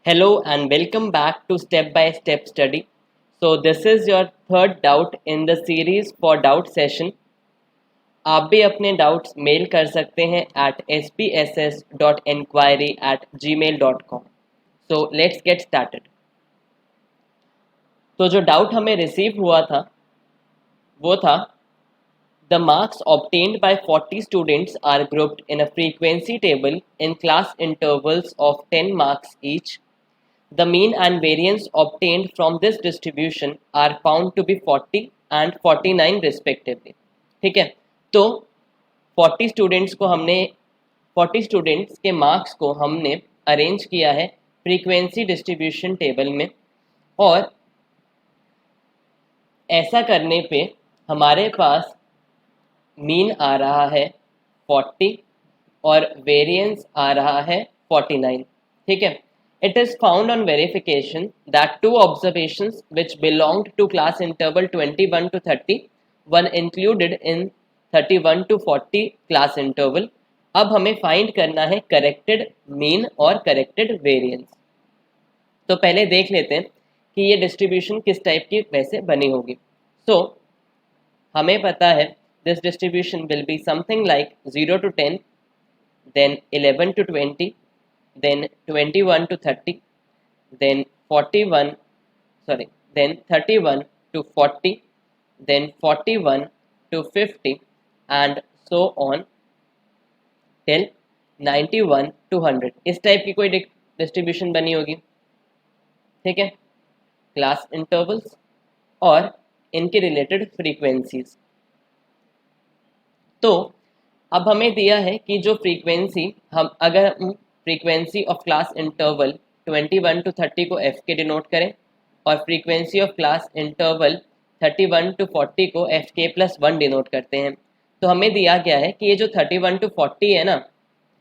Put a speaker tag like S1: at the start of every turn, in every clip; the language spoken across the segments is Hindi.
S1: Hello and welcome back to Step by Step Study. So this is your third doubt in the series for doubt session. आप भी अपने डाउट्स मेल कर सकते हैं at spss.enquiry@gmail.com. So let's get started. तो जो डाउट हमें रिसीव हुआ था वो था the marks obtained by 40 students are grouped in a frequency table in class intervals of 10 marks each. The mean and variance obtained from this distribution are found to be 40 and 49 respectively. ठीक है, तो 40 स्टूडेंट्स के मार्क्स को हमने अरेंज किया है फ्रीक्वेंसी डिस्ट्रीब्यूशन टेबल में, और ऐसा करने पे हमारे पास मीन आ रहा है 40 और वेरिएंस आ रहा है 49. ठीक है, it is found on verification that two observations which belonged to class interval 21 to 30 were included in 31 to 40 class interval. अब हमें फाइंड करना है करेक्टेड मीन और करेक्टेड वेरिएंस. तो पहले देख लेते हैं कि ये डिस्ट्रीब्यूशन किस टाइप की वैसे बनी होगी. सो हमें पता है this distribution will be something like 0 to 10, then 11 to 20, then 21 to 30, then 31 to 40, then 41 to 50, and so on till 91 to 100. इस टाइप की कोई डिस्ट्रीब्यूशन बनी होगी. ठीक है, क्लास इंटरवल्स और इनके रिलेटेड फ्रीक्वेंसीज. तो अब हमें दिया है कि जो फ्रीक्वेंसी अगर हम frequency of class interval 21 to 30 को एफ के डिनोट करें और frequency of class interval 31 to 40 को एफ के प्लस 1 डिनोट करते हैं, तो हमें दिया गया है कि ये जो 31 to 40 है ना,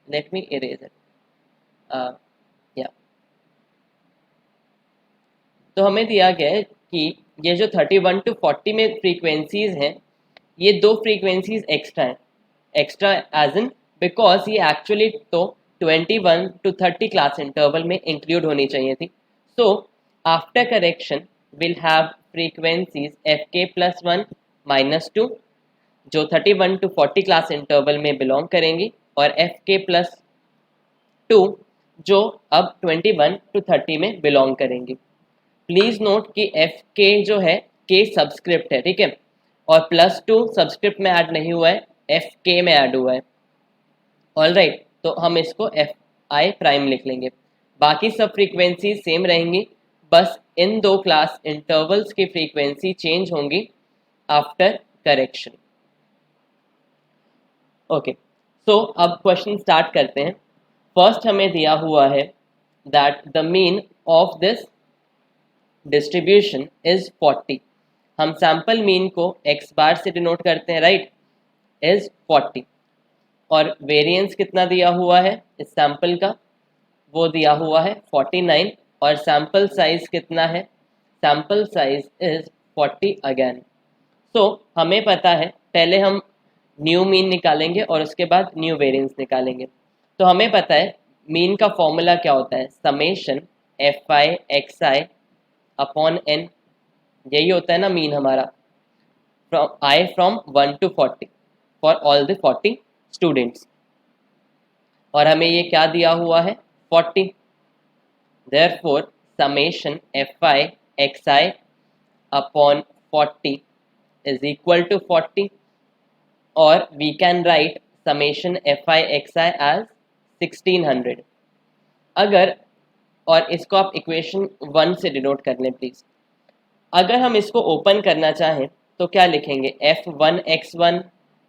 S1: लेट मी इरेज इट, या तो हमें दिया गया है कि ये जो 31 to 40 में फ्रीक्वेंसीज हैं, ये दो frequencies extra as in because ये एक्चुअली तो 21 to 30 क्लास इंटरवल में इंक्लूड होनी चाहिए थी. So after correction will have frequencies f k plus 1 minus 2 जो 31 to 40 क्लास इंटरवल में बिलोंग करेंगी, और एफ के प्लस 2 जो अब 21 to 30 में बिलोंग करेंगी. प्लीज नोट कि एफ के जो है के सब्सक्रिप्ट है, ठीक है, और प्लस 2 सब्सक्रिप्ट में ऐड नहीं हुआ है, एफ के में ऐड हुआ है. ऑल राइट, तो हम इसको एफ आई प्राइम लिख लेंगे. बाकी सब फ्रीक्वेंसी सेम रहेंगी, बस इन दो क्लास इंटरवल्स की फ्रीक्वेंसी चेंज होंगी आफ्टर करेक्शन. ओके, सो अब क्वेश्चन स्टार्ट करते हैं. फर्स्ट हमें दिया हुआ है that the mean of this distribution is 40. हम सैम्पल मीन को एक्स बार से डिनोट करते हैं, राइट, इज 40. और वेरिएंस कितना दिया हुआ है इस सैम्पल का, वो दिया हुआ है 49, और सैम्पल साइज कितना है, सैम्पल साइज इज 40 अगेन. सो हमें पता है पहले हम न्यू मीन निकालेंगे और उसके बाद न्यू वेरिएंस निकालेंगे. तो हमें पता है मीन का फॉर्मूला क्या होता है, summation f i x i upon n. यही होता है ना मीन हमारा, from 1 to 40 for all the 40 students. और हमें ये क्या दिया हुआ है 40. Therefore summation f i x i upon 40 is equal to 40, और we can write summation f i x i as 1600. अगर, और इसको आप इक्वेशन 1 से डिनोट कर लें प्लीज. अगर हम इसको ओपन करना चाहें तो क्या लिखेंगे, f1x1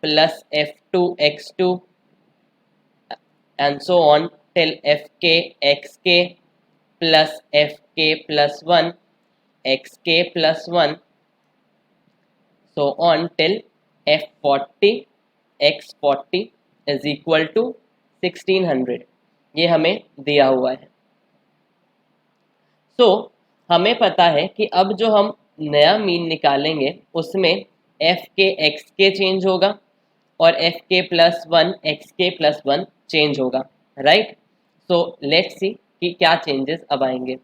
S1: plus f2x2 and so on till fk plus fk plus 1 xk plus 1 so on till f40 x40 is equal to 1600. ये हमें दिया हुआ है. सो हमें पता है कि अब जो हम नया मीन निकालेंगे उसमें एफ के एक्स के चेंज होगा और एफ के प्लस 1 एक्स के प्लस 1 चेंज होगा, राइट. सो लेट्स सी कि क्या चेंजेस अब आएंगे।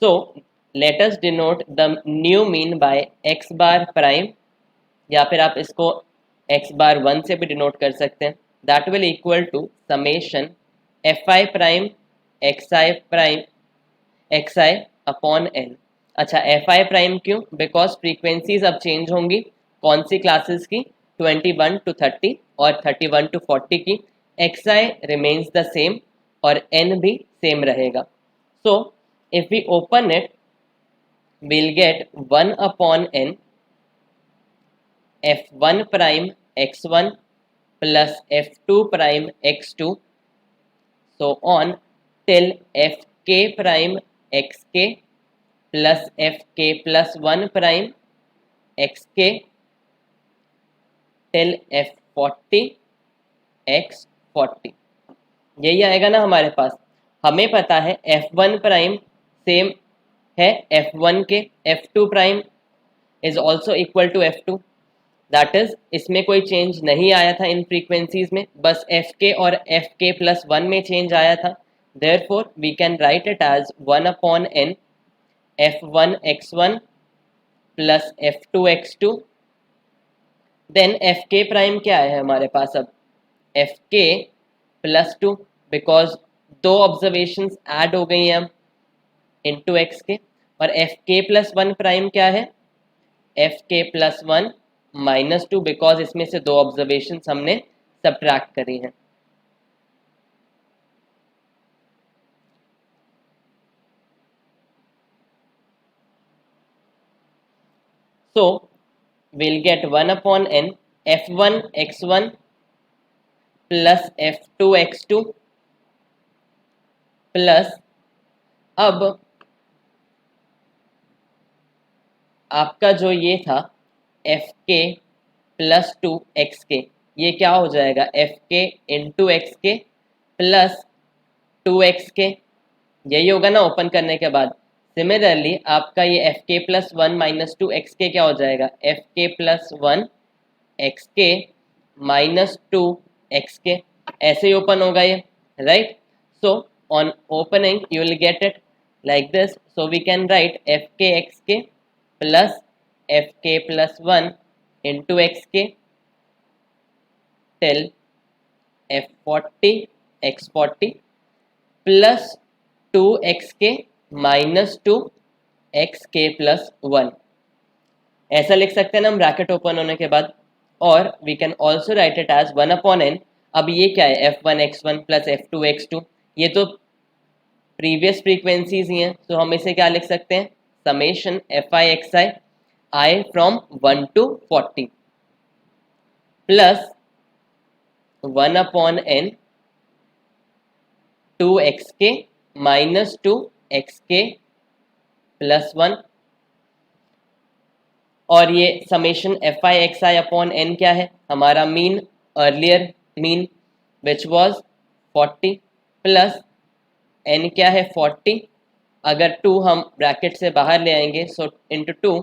S1: So let us denote the new mean by x bar prime, या फिर आप इसको एक्स बार 1 से भी डिनोट कर सकते हैं। That will equal to summation f i prime x i upon n. अच्छा, एफ आई प्राइम क्यों? बिकॉज फ्रीक्वेंसीज अब चेंज होंगी। कौन सी क्लासेस की? 21 to 30 और 31 to 40 की। X i remains the same और एन भी सेम रहेगा। So if we open it, we'll get 1 upon n f1 prime x1 plus f2 prime x2 so on till fk prime xk plus fk plus 1 prime xk till f40 x40। यही आएगा ना हमारे पास। हमें पता है f1 प्राइम सेम है f1 के, f2 prime is also equal to f2, that is इसमें कोई चेंज नहीं आया था इन फ्रीक्वेंसीज में, बस fk और fk प्लस 1 में चेंज आया था। Therefore we can write it as 1 upon n f1 x1 plus f2 x2। Then fk prime क्या है हमारे पास अब? fk प्लस 2, बिकॉज दो ऑब्जर्वेशंस ऐड हो गई हैं अब इंटू एक्स के। और fk प्लस 1 प्राइम क्या है? fk प्लस 1 माइनस 2, बिकॉज इसमें से दो ऑब्जर्वेशन हमने सब्ट्रैक्ट करी हैं। So will get 1 upon n f1 x1 plus f2 x2 plus, अब आपका जो ये था fk प्लस 2 xk, ये क्या हो जाएगा? fk इंटू एक्स के प्लस 2xk, यही होगा ना ओपन करने के बाद। सिमिलरली आपका ये fk प्लस 1 माइनस 2 xk क्या हो जाएगा? fk plus 1 xk minus 2 xk, ऐसे ही ओपन होगा ये, right? So on opening you will get it like this. So we can write fk xk plus fk plus 1 into xk till f40 x40 plus 2xk minus 2 xk plus 1, ऐसा लिख सकते हैं ना हम ब्रैकेट ओपन होने के बाद। और we can also write it as 1 upon n। अब ये क्या है? f1 x1 plus f2 x2, ये तो प्रीवियस फ्रीक्वेंसीज ही हैं, तो हम इसे क्या लिख सकते हैं? Summation f i x i i from 1 to 40 plus 1 upon n 2xk minus 2xk plus 1। और ये summation f i x i upon n क्या है? हमारा mean, earlier mean which was 40 plus n क्या है? 40। अगर 2 हम ब्रैकेट से बाहर ले आएंगे, सो इंटू 2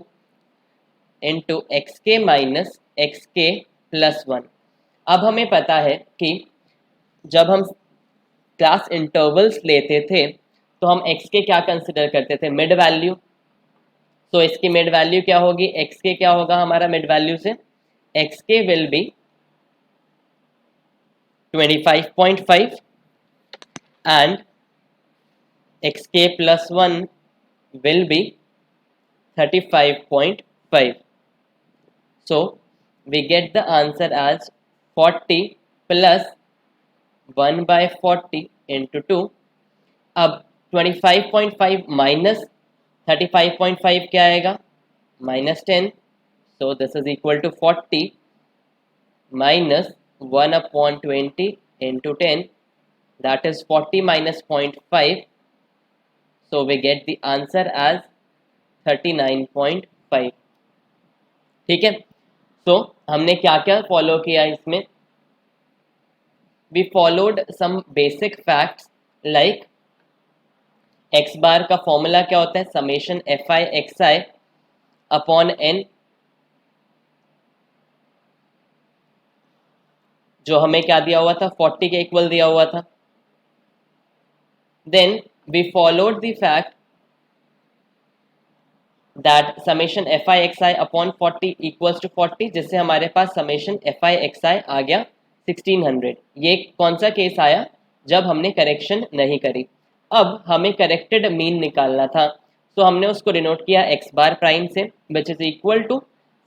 S1: इंटू एक्स के माइनस एक्स के प्लस 1। अब हमें पता है कि जब हम क्लास इंटरवल्स लेते थे तो हम एक्स के क्या कंसिडर करते थे? Mid value. तो इसकी मिड वैल्यू क्या होगी? एक्स के क्या होगा हमारा मिड वैल्यू से? एक्स के will be 25.5 and xk plus 1 will be 35.5. So we get the answer as 40 plus 1 by 40 into 2। अब 25.5 माइनस 35.5 क्या आएगा? Minus 10। So this is equal to 40 minus 1 upon 20 into 10, that is 40 minus 0.5, so we get the answer as 39.5। ठीक है, so हमने क्या क्या फॉलो किया इसमें? we followed some basic facts like x bar का फॉर्मूला क्या होता है, summation f i x i upon n, जो हमें क्या दिया हुआ था, 40 के इक्वल दिया हुआ था. Then we followed the fact that summation f i x i upon 40 equals to 40, जिससे हमारे पास summation f i x i आ गया 1600. ये कौन सा केस आया, जब हमने करेक्शन नहीं करी. अब हमें करेक्टेड मीन निकालना था, तो हमने उसको डिनोट किया एक्स बार प्राइम से, which is equal to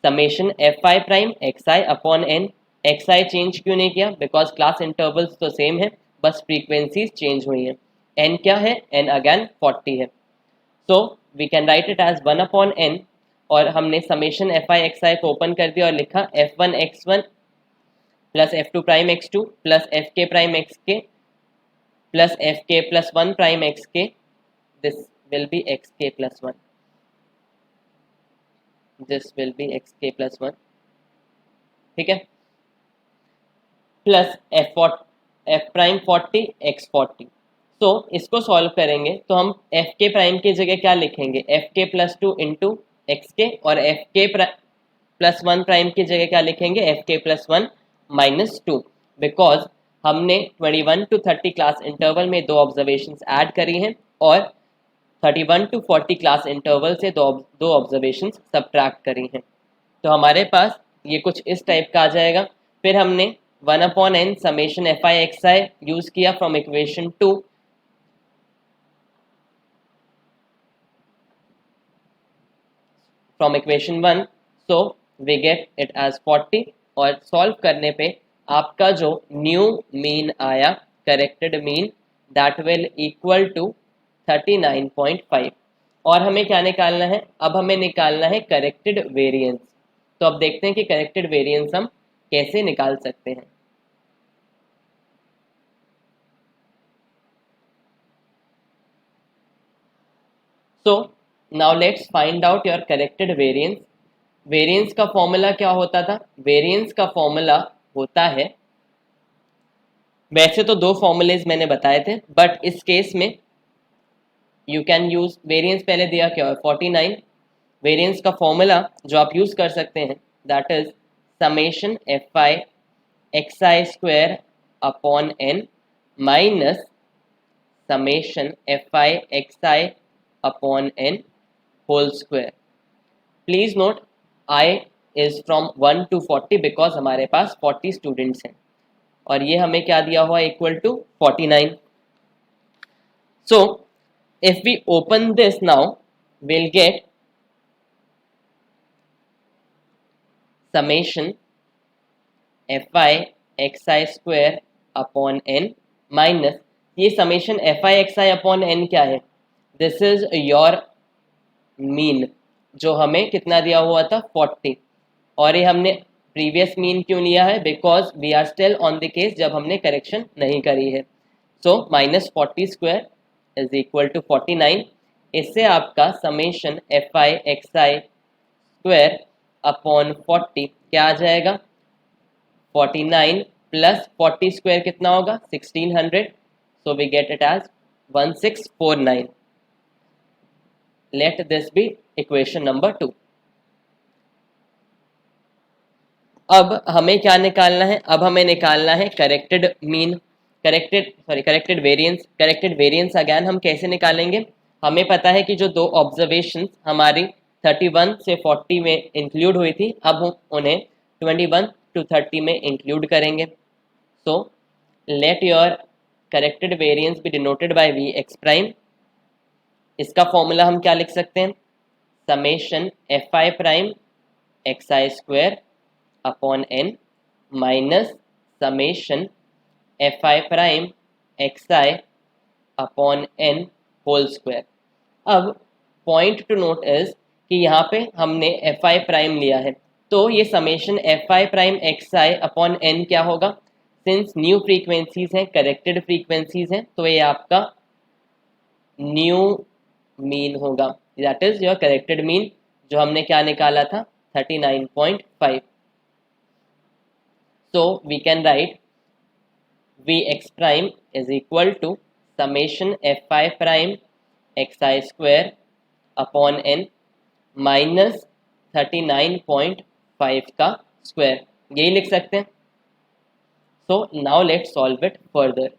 S1: summation f i prime x i upon n. X i change क्यों नहीं किया, बिकॉज क्लास इंटरवल्स तो सेम है, बस फ्रीक्वेंसीज चेंज हुई हैं. एन क्या है, एन अगेन 40 है. So we can write it as 1 upon n, और हमने summation f i x i को ओपन कर दिया और लिखा f one x one plus f two prime x two plus f k prime x के plus f k plus one prime x k. This will be x के plus one, this will be x के प्लस वन. ठीक है, प्लस एफ प्राइम 40 एक्स 40. तो इसको सॉल्व करेंगे तो हम एफ के प्राइम की जगह क्या लिखेंगे, F k plus two into x के, और F k plus one prime की जगह क्या लिखेंगे, F k plus one minus two, because हमने 21 टू 30 क्लास इंटरवल में दो ऑब्जर्वेशंस ऐड करी हैं, और 31 टू 40 क्लास इंटरवल से दो ऑब्जर्वेशंस सब्ट्रैक्ट करी हैं. तो हमारे पास ये कुछ इस टाइप का आ जाएगा. फिर हमने 1 upon n summation f i x i use किया from equation 2, from equation 1, so we get it as 40. और सॉल्व करने पे आपका जो न्यू मीन आया, corrected mean, that will equal to 39.5. और हमें क्या निकालना है, अब हमें निकालना है करेक्टेड वेरिएंस. तो अब देखते हैं कि करेक्टेड वेरिएंस हम कैसे निकाल सकते हैं. So now let's find out your corrected variance. Variance का फॉर्मूला क्या होता था, वेरिएंस का फॉर्मूला होता है, वैसे तो दो फॉर्मूलेज मैंने बताए थे, बट इस केस में यू कैन यूज वेरिएंस. पहले दिया क्या है 49. वेरिएंस का फॉर्मूला जो आप यूज कर सकते हैं, that is summation f i x i square upon n minus summation f i x i upon n whole square. Please note i is from 1 to 40 because हमारे पास 40 स्टूडेंट्स हैं, और ये हमें क्या दिया हुआ, equal to 49. So if we open this now, we'll get summation fi xi square upon n minus, ये summation fi xi upon n क्या है, this is your mean, जो हमें कितना दिया हुआ था 40. और ये हमने प्रीवियस मीन क्यों लिया है, because we are still on the case जब हमने करेक्शन नहीं करी है. So minus 40 square is equal to 49. इससे आपका summation f i x i square upon 40 क्या आ जाएगा, 49 प्लस 40 स्क्वायर कितना होगा 1600. So we get it as 1649. Let this be equation number 2. अब हमें क्या निकालना है, अब हमें निकालना है corrected mean, corrected variance. Corrected variance again हम कैसे निकालेंगे, हमें पता है कि जो दो ऑब्जर्वेशंस हमारी 31 से 40 में इंक्लूड हुई थी, अब हम उन्हें 21 to 30 में इंक्लूड करेंगे. So let your corrected variance be denoted by v x prime. इसका फॉर्मूला हम क्या लिख सकते हैं, summation f i prime x i square upon n minus summation f i prime x i upon n whole square. अब पॉइंट टू नोट इज कि यहाँ पे हमने एफ आई प्राइम लिया है, तो ये summation f i prime x i upon n क्या होगा, सिंस न्यू फ्रीक्वेंसीज हैं, करेक्टेड फ्रीक्वेंसीज हैं, तो ये आपका न्यू मीन होगा, that is your corrected mean, जो हमने क्या निकाला था 39.5. So we can write Vx prime is equal to summation fi prime x i square upon n minus 39.5 का स्क्वायर, यही लिख सकते हैं. So now let solve it further.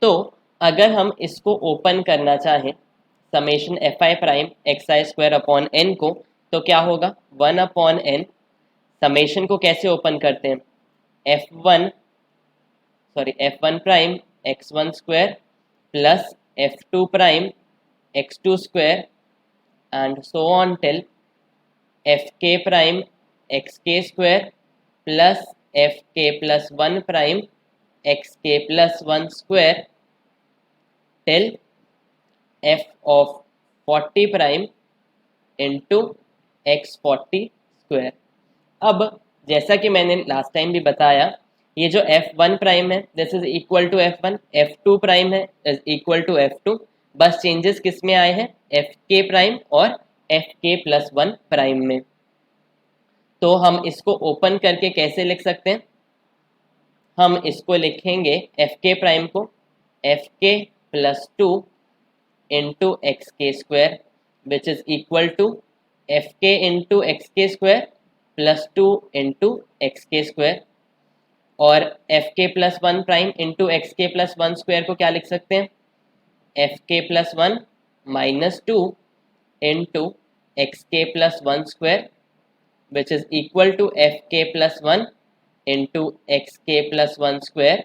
S1: तो अगर हम इसको ओपन करना चाहें summation f i prime x i square upon n को, तो क्या होगा 1 अपॉन एन. समेशन को कैसे ओपन करते हैं, f1 prime x1 square plus f2 prime x2 square and so on till fk prime xk square plus fk plus 1 prime xk plus 1 square till f of 40 prime into x40 square. अब जैसा कि मैंने लास्ट टाइम भी बताया, ये जो f1 प्राइम है this is equal to f1, f2 prime है इज इक्वल टू f2. बस चेंजेस किस में आए हैं, fk प्राइम और fk प्लस 1 प्राइम में. तो हम इसको ओपन करके कैसे लिख सकते हैं, हम इसको लिखेंगे fk प्राइम को fk plus 2 into x square which is equal to fk into x square plus 2 into x square, और fk plus 1 prime into x plus 1 square को क्या लिख सकते हैं, fk plus 1 minus 2 into x plus 1 square which is equal to fk plus 1 into x plus 1 square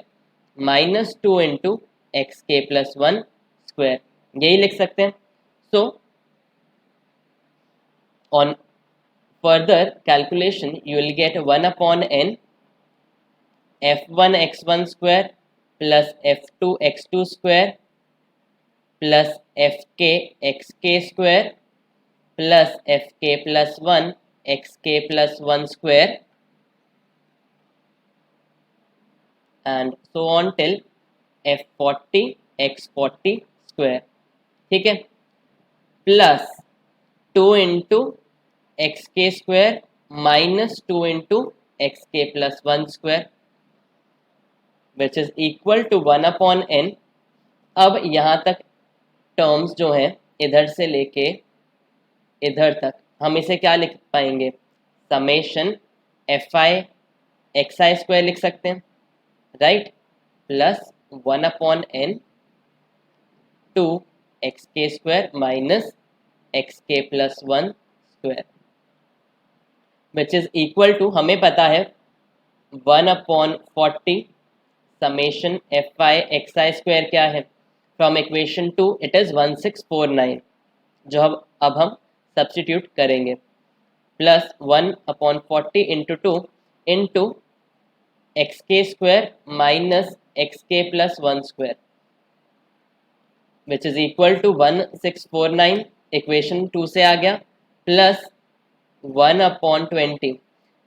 S1: minus 2 into x plus 1 square, यही लिख सकते हैं. So on further calculation you will get 1 upon n f1 x1 square plus f2 x2 square plus fk xk square plus fk plus 1 xk plus 1 square and so on till f40 x40 square. ठीक है, प्लस 2 इंटू एक्स के स्क्वायर माइनस 2 इंटू एक्स के plus 1 square which is equal to 1 upon n. अब यहाँ तक टर्म्स जो हैं इधर से लेके इधर तक हम इसे क्या लिख पाएंगे, summation f i x i square लिख सकते हैं, right, plus 1 upon n two x के स्क्वायर माइनस एक्स के plus 1 square which is equal to, हमें पता है 1 upon 40 summation f i x i square क्या है, फ्रॉम इक्वेशन 2 इट इज़ 1649 जो अब हम सब्सटीट्यूट करेंगे, plus 1 upon 40 into 2 into x के स्क्वायर माइनस एक्स के plus 1 square which is equal to 1649 equation 2 से आ गया, प्लस 1 अपॉन 20.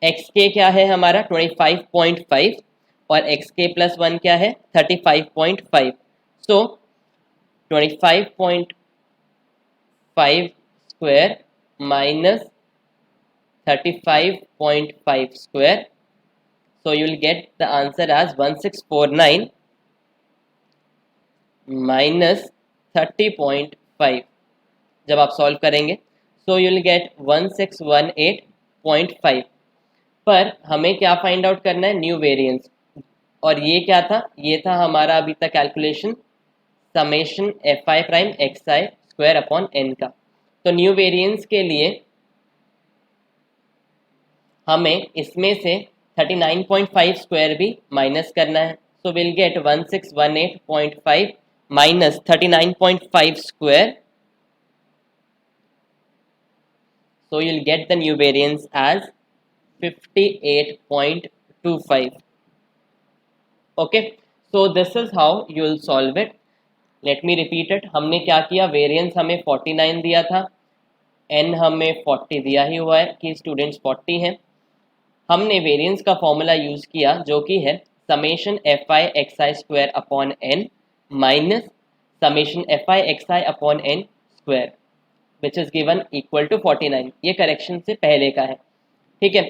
S1: एक्स के क्या है हमारा 25.5 और एक्स के प्लस 1 क्या है 35.5. सो 25.5 square minus 35.5 square, so you will get the answer as 1649 minus 30.5. जब आप सॉल्व करेंगे so you will get 1618.5. पर हमें क्या फाइंड आउट करना है, न्यू वेरिएंस. और ये क्या था, ये था हमारा अभी तक calculation summation f i prime x i square upon n का. तो न्यू वेरिएंस के लिए हमें इसमें से 39.5 स्क्वायर भी माइनस करना है. So will get 1618.5 minus 39.5 square. So you'll get the new variance as 58.25. Okay, so this is how you'll solve it. Let me repeat it. हमने क्या किया, वेरिएंस हमें 49 दिया था, n हमें 40 दिया ही हुआ है कि स्टूडेंट्स 40 हैं. हमने वेरिएंस का फॉर्मूला यूज़ किया जो कि है summation f i x i square upon n minus summation f i x i upon n square which is given equal to 49. ये करेक्शन से पहले का है, ठीक है.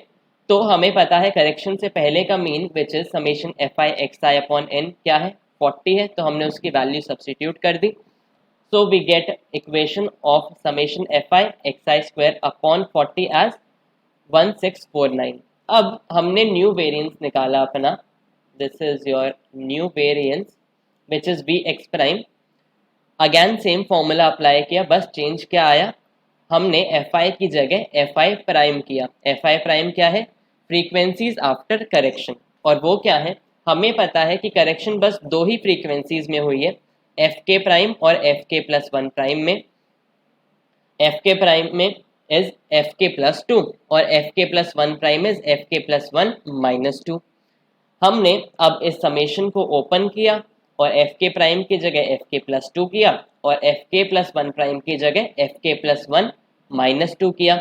S1: तो हमें पता है करेक्शन से पहले का mean which is summation f i x i upon n क्या है 40 है, तो हमने उसकी वैल्यू सब्सटीट्यूट कर दी। So we get equation of summation f i x i square upon 40 as 1649। अब हमने न्यू वेरिएंस निकाला अपना, this is your new variance which is v x prime. Again same formula apply किया, बस चेंज क्या आया, हमने एफ आई की जगह एफ आई प्राइम किया। एफ आई प्राइम क्या है, फ्रीक्वेंसीज आफ्टर करेक्शन, और वो क्या है, हमें पता है कि करेक्शन बस दो ही फ्रीक्वेंसीज में हुई है, एफ के प्राइम और F k plus one prime में। एफ के प्राइम में is F k plus two और F k plus one prime is F k plus one minus two. हमने अब इस समेशन को ओपन किया और एफ के प्राइम की जगह एफ के प्लस टू किया और F k plus one prime की जगह F k plus one minus two किया।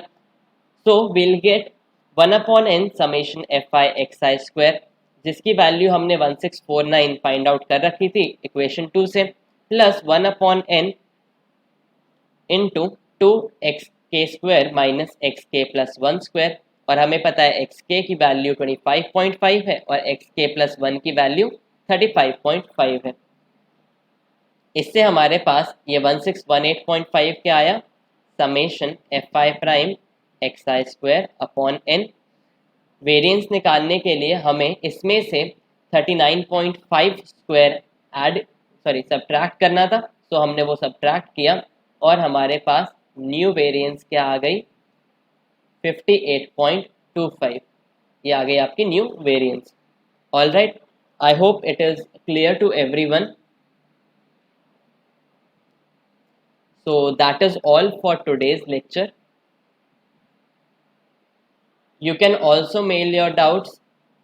S1: So will get 1/n summation f i x i square, जिसकी वैल्यू हमने 1649 फाइंड आउट कर रखी थी इक्वेशन 2 से, plus 1/n into 2xk square minus x के प्लस वन स्क्वायर, और हमें पता है एक्स के की वैल्यू 25.5 है और एक्स के प्लस वन की वैल्यू 35.5 है। इससे हमारे पास ये 1618.5 क्या आया, summation f i prime x i square upon n. Variance निकालने के लिए हमें इसमें से 39.5 स्क्वायर सब्ट्रैक्ट करना था, तो हमने वो सब्ट्रैक्ट किया और हमारे पास न्यू वेरिएंस क्या आ गई 58.25, ये आ गई आपकी new variance. All right, I hope it is clear to everyone. So that is all for today's lecture. You can also mail your doubts,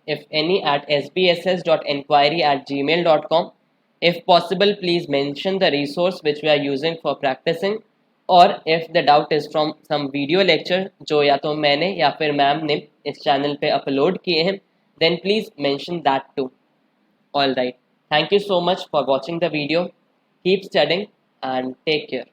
S1: if any, at sbss.enquiry@gmail.com. If possible, please mention the resource which we are using for practicing, or if the doubt is from some video lecture जो या तो मैंने या फिर मैम ने इस चैनल पे अपलोड किए हैं, then please mention that too. All right. Thank you so much for watching the video. Keep studying and take care.